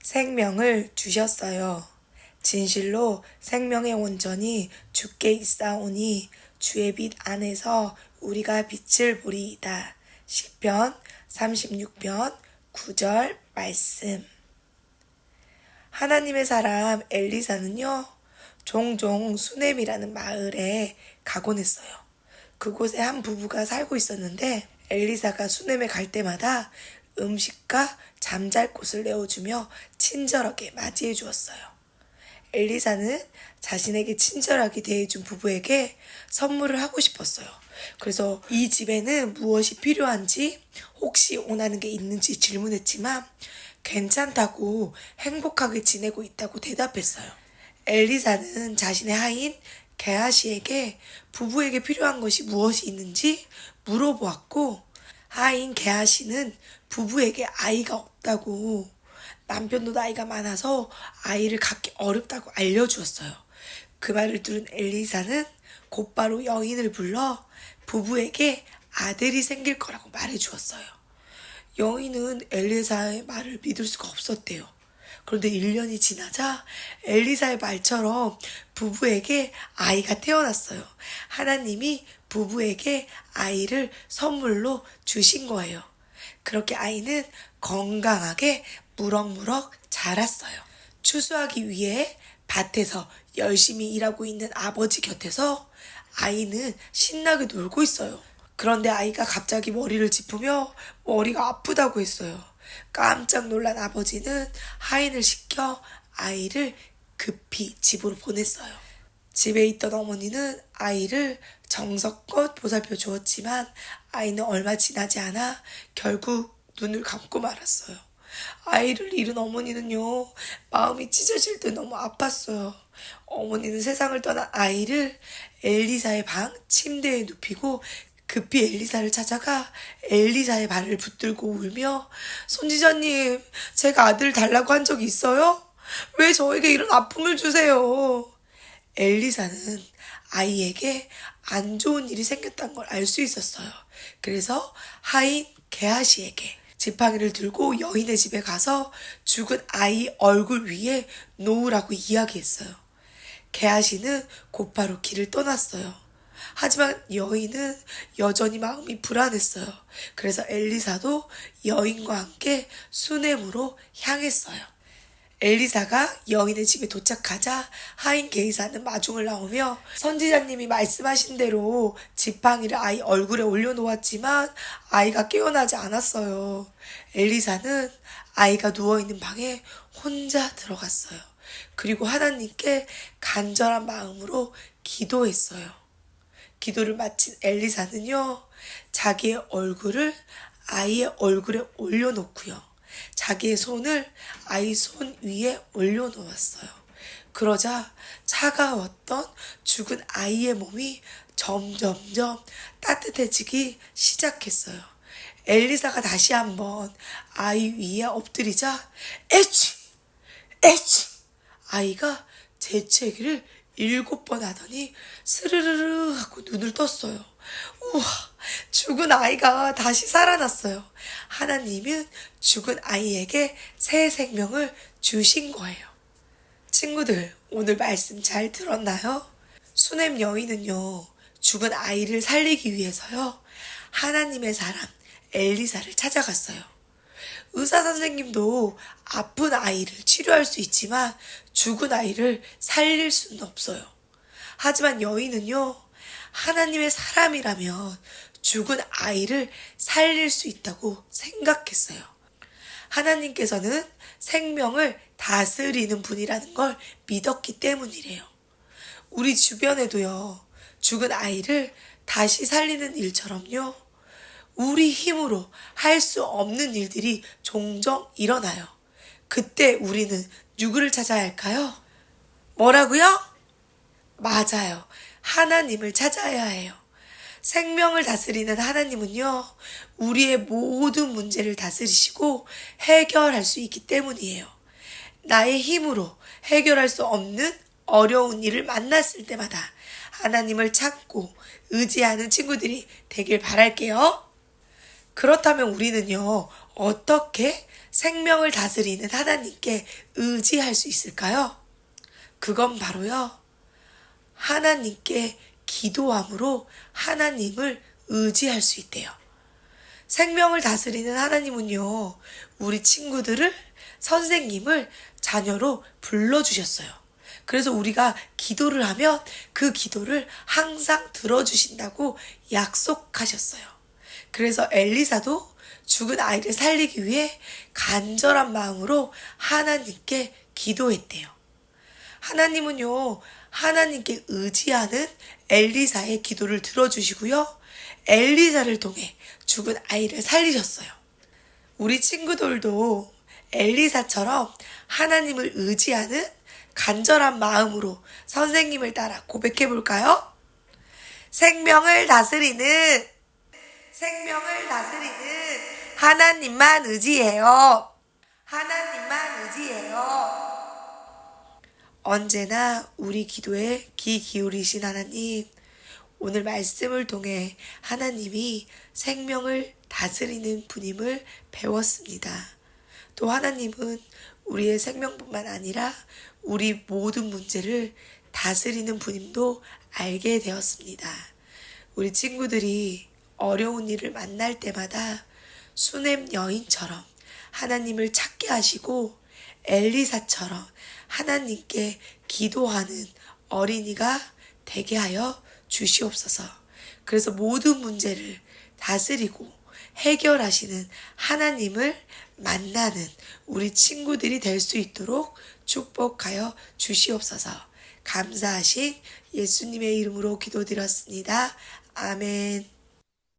생명을 주셨어요. 진실로 생명의 온전히 주께 있사오니 주의 빛 안에서 우리가 빛을 보리이다. 시편 36편 9절 말씀. 하나님의 사람 엘리사는요, 종종 수넴이라는 마을에 가곤 했어요. 그곳에 한 부부가 살고 있었는데 엘리사가 수넴에 갈 때마다 음식과 잠잘 곳을 내어주며 친절하게 맞이해 주었어요. 엘리사는 자신에게 친절하게 대해준 부부에게 선물을 하고 싶었어요. 그래서 이 집에는 무엇이 필요한지, 혹시 원하는 게 있는지 질문했지만 괜찮다고 행복하게 지내고 있다고 대답했어요. 엘리사는 자신의 하인 게하시에게 부부에게 필요한 것이 무엇이 있는지 물어보았고, 하인 게하시는 부부에게 아이가 없다고, 남편도 나이가 많아서 아이를 갖기 어렵다고 알려주었어요. 그 말을 들은 엘리사는 곧바로 여인을 불러 부부에게 아들이 생길 거라고 말해주었어요. 여인은 엘리사의 말을 믿을 수가 없었대요. 그런데 1년이 지나자 엘리사의 말처럼 부부에게 아이가 태어났어요. 하나님이 부부에게 아이를 선물로 주신 거예요. 그렇게 아이는 건강하게 무럭무럭 자랐어요. 추수하기 위해 밭에서 열심히 일하고 있는 아버지 곁에서 아이는 신나게 놀고 있어요. 그런데 아이가 갑자기 머리를 짚으며 머리가 아프다고 했어요. 깜짝 놀란 아버지는 하인을 시켜 아이를 급히 집으로 보냈어요. 집에 있던 어머니는 아이를 정성껏 보살펴 주었지만 아이는 얼마 지나지 않아 결국 눈을 감고 말았어요. 아이를 잃은 어머니는요, 마음이 찢어질 때 너무 아팠어요. 어머니는 세상을 떠난 아이를 엘리사의 방 침대에 눕히고 급히 엘리사를 찾아가 엘리사의 발을 붙들고 울며, 손지자님, 제가 아들 달라고 한 적이 있어요? 왜 저에게 이런 아픔을 주세요? 엘리사는 아이에게 안 좋은 일이 생겼다는 걸 알 수 있었어요. 그래서 하인 게하시에게 지팡이를 들고 여인의 집에 가서 죽은 아이 얼굴 위에 놓으라고 이야기했어요. 게하시는 곧바로 길을 떠났어요. 하지만 여인은 여전히 마음이 불안했어요. 그래서 엘리사도 여인과 함께 수넴으로 향했어요. 엘리사가 여인의 집에 도착하자 하인 게하시는 마중을 나오며, 선지자님이 말씀하신 대로 지팡이를 아이 얼굴에 올려놓았지만 아이가 깨어나지 않았어요. 엘리사는 아이가 누워있는 방에 혼자 들어갔어요. 그리고 하나님께 간절한 마음으로 기도했어요. 기도를 마친 엘리사는요, 자기의 얼굴을 아이의 얼굴에 올려놓고요, 자기의 손을 아이 손 위에 올려놓았어요. 그러자 차가웠던 죽은 아이의 몸이 점점점 따뜻해지기 시작했어요. 엘리사가 다시 한번 아이 위에 엎드리자 에취! 에취! 아이가 재채기를 7번 하더니 스르르르 하고 눈을 떴어요. 우와, 죽은 아이가 다시 살아났어요. 하나님은 죽은 아이에게 새 생명을 주신 거예요. 친구들, 오늘 말씀 잘 들었나요? 수넴 여인은요, 죽은 아이를 살리기 위해서요, 하나님의 사람 엘리사를 찾아갔어요. 의사 선생님도 아픈 아이를 치료할 수 있지만 죽은 아이를 살릴 수는 없어요. 하지만 여인은요, 하나님의 사람이라면 죽은 아이를 살릴 수 있다고 생각했어요. 하나님께서는 생명을 다스리는 분이라는 걸 믿었기 때문이래요. 우리 주변에도요, 죽은 아이를 다시 살리는 일처럼요, 우리 힘으로 할 수 없는 일들이 종종 일어나요. 그때 우리는 누구를 찾아야 할까요? 뭐라고요? 맞아요. 하나님을 찾아야 해요. 생명을 다스리는 하나님은요, 우리의 모든 문제를 다스리시고 해결할 수 있기 때문이에요. 나의 힘으로 해결할 수 없는 어려운 일을 만났을 때마다 하나님을 찾고 의지하는 친구들이 되길 바랄게요. 그렇다면 우리는요, 어떻게 생명을 다스리는 하나님께 의지할 수 있을까요? 그건 바로요, 하나님께 기도함으로 하나님을 의지할 수 있대요. 생명을 다스리는 하나님은요, 우리 친구들을, 선생님을 자녀로 불러주셨어요. 그래서 우리가 기도를 하면 그 기도를 항상 들어주신다고 약속하셨어요. 그래서 엘리사도 죽은 아이를 살리기 위해 간절한 마음으로 하나님께 기도했대요. 하나님은요, 하나님께 의지하는 엘리사의 기도를 들어주시고요, 엘리사를 통해 죽은 아이를 살리셨어요. 우리 친구들도 엘리사처럼 하나님을 의지하는 간절한 마음으로 선생님을 따라 고백해 볼까요? 생명을 다스리는 하나님만 의지해요. 하나님만 의지해요. 언제나 우리 기도에 귀 기울이신 하나님, 오늘 말씀을 통해 하나님이 생명을 다스리는 분임을 배웠습니다. 또 하나님은 우리의 생명뿐만 아니라 우리 모든 문제를 다스리는 분임도 알게 되었습니다. 우리 친구들이 어려운 일을 만날 때마다 수넴 여인처럼 하나님을 찾게 하시고 엘리사처럼 하나님께 기도하는 어린이가 되게 하여 주시옵소서. 그래서 모든 문제를 다스리고 해결하시는 하나님을 만나는 우리 친구들이 될 수 있도록 축복하여 주시옵소서. 감사하신 예수님의 이름으로 기도드렸습니다. 아멘.